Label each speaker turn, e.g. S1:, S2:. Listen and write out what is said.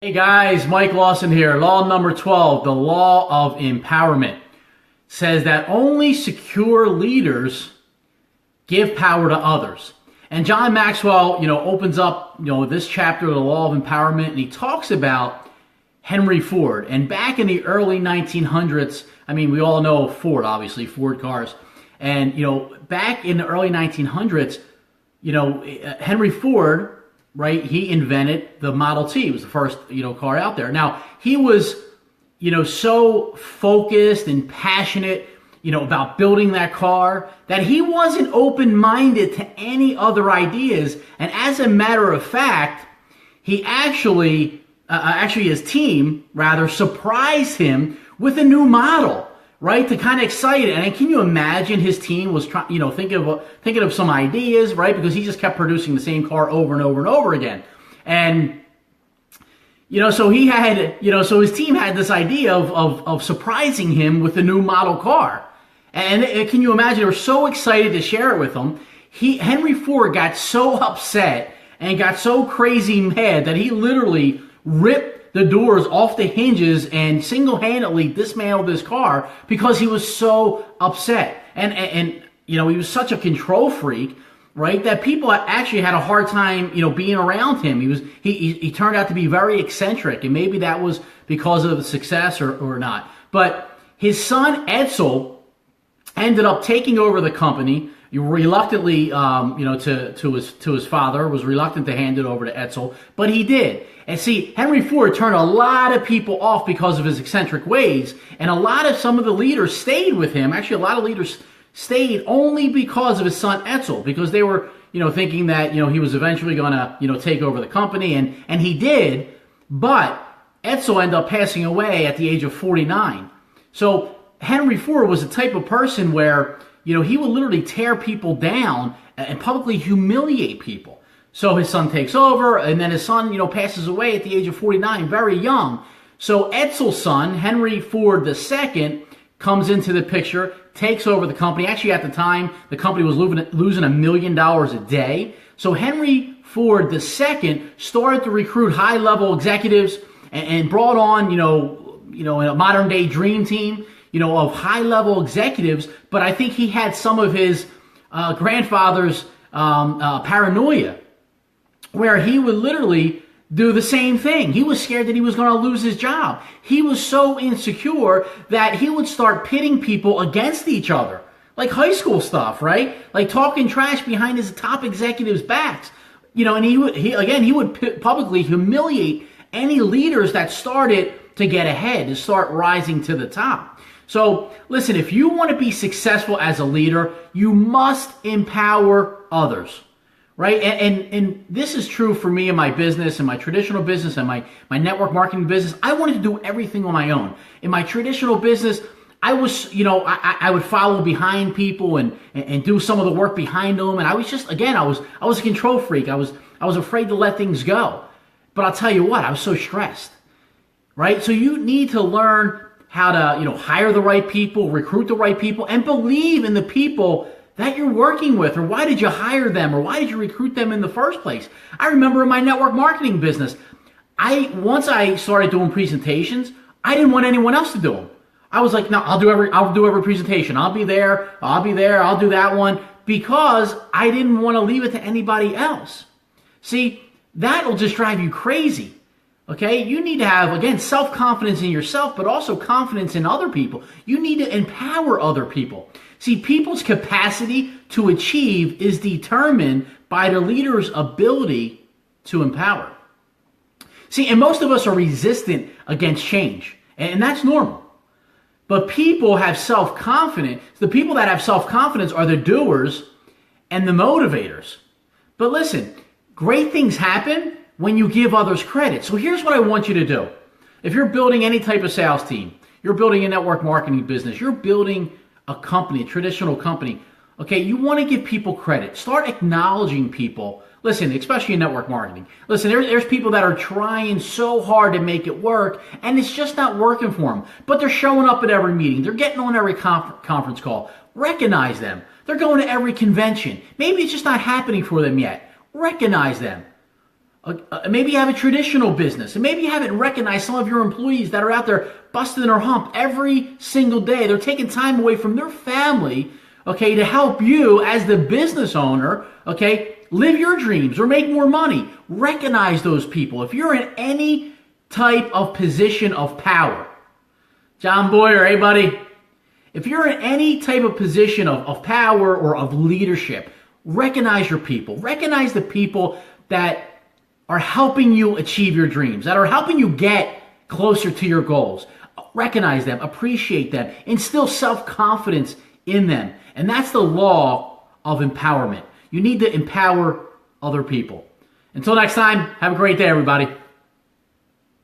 S1: Hey guys, Mike Lawson here. Law number 12, the law of empowerment, says that only secure leaders give power to others. And John Maxwell, opens up, this chapter of the law of empowerment, and he talks about Henry Ford. And back in the early 1900s, we all know Ford, obviously, Ford cars. And, back in the early 1900s, Henry Ford, right, he invented the Model T. It was the first, car out there. Now, he was, so focused and passionate, about building that car that he wasn't open-minded to any other ideas. And as a matter of fact, he actually his team, rather, surprised him with a new model, right, to kind of excite it. And can you imagine his team was trying, thinking of some ideas, right, because he just kept producing the same car over and over and over again. And so he had, so his team had this idea of surprising him with a new model car. And can you imagine? They were so excited to share it with him. Henry Ford got so upset and got so crazy mad that he literally ripped the doors off the hinges and single-handedly dismantled this car because he was so upset. And he was such a control freak, right, that people actually had a hard time, being around him. He turned out to be very eccentric, and maybe that was because of the success or not. But his son Edsel ended up taking over the company reluctantly, to his father, was reluctant to hand it over to Edsel, but he did. And see, Henry Ford turned a lot of people off because of his eccentric ways, and some of the leaders stayed with him. Actually, a lot of leaders stayed only because of his son Edsel, because they were, thinking that, he was eventually going to, take over the company, and he did, but Edsel ended up passing away at the age of 49. So Henry Ford was the type of person where, he would literally tear people down and publicly humiliate people. So his son takes over, and then his son, passes away at the age of 49, very young. So Edsel's son, Henry Ford II, comes into the picture, takes over the company. Actually, at the time, the company was losing $1 million a day. So Henry Ford II started to recruit high-level executives and brought on, a modern-day dream team, of high-level executives. But I think he had some of his grandfather's paranoia, where he would literally do the same thing. He was scared that he was going to lose his job. He was so insecure that he would start pitting people against each other, like high school stuff, right? Like talking trash behind his top executives' backs. And he would publicly humiliate any leaders that started to get ahead, to start rising to the top. So listen, if you want to be successful as a leader, you must empower others. Right? And this is true for me in my business, in my traditional business, and my network marketing business. I wanted to do everything on my own. In my traditional business, I was, I would follow behind people and do some of the work behind them. And I was just, again, I was a control freak. I was afraid to let things go. But I'll tell you what, I was so stressed. Right? So you need to learn how to, hire the right people, recruit the right people, and believe in the people that you're working with, or why did you hire them, or why did you recruit them in the first place? I remember in my network marketing business, once I started doing presentations, I didn't want anyone else to do them. I was like, no, I'll do every presentation. I'll be there, I'll do that one, because I didn't want to leave it to anybody else. See, that'll just drive you crazy. Okay, you need to have, again, self-confidence in yourself, but also confidence in other people. You need to empower other people. See, people's capacity to achieve is determined by the leader's ability to empower. See, and most of us are resistant against change, and that's normal. But people have self-confidence. The people that have self-confidence are the doers and the motivators. But listen, great things happen when you give others credit. So here's what I want you to do. If you're building any type of sales team, you're building a network marketing business, you're building a company, a traditional company, okay, you want to give people credit. Start acknowledging people. Listen, especially in network marketing. Listen, there's people that are trying so hard to make it work, and it's just not working for them. But they're showing up at every meeting. They're getting on every conference call. Recognize them. They're going to every convention. Maybe it's just not happening for them yet. Recognize them. Maybe you have a traditional business, and maybe you haven't recognized some of your employees that are out there busting their hump every single day. They're taking time away from their family, okay, to help you as the business owner, okay, live your dreams or make more money. Recognize those people. If you're in any type of position of power, John Boyer, hey buddy, if you're in any type of position of power or of leadership, recognize your people. Recognize the people that are helping you achieve your dreams, that are helping you get closer to your goals. Recognize them, appreciate them, instill self-confidence in them. And that's the law of empowerment. You need to empower other people. Until next time, have a great day, everybody.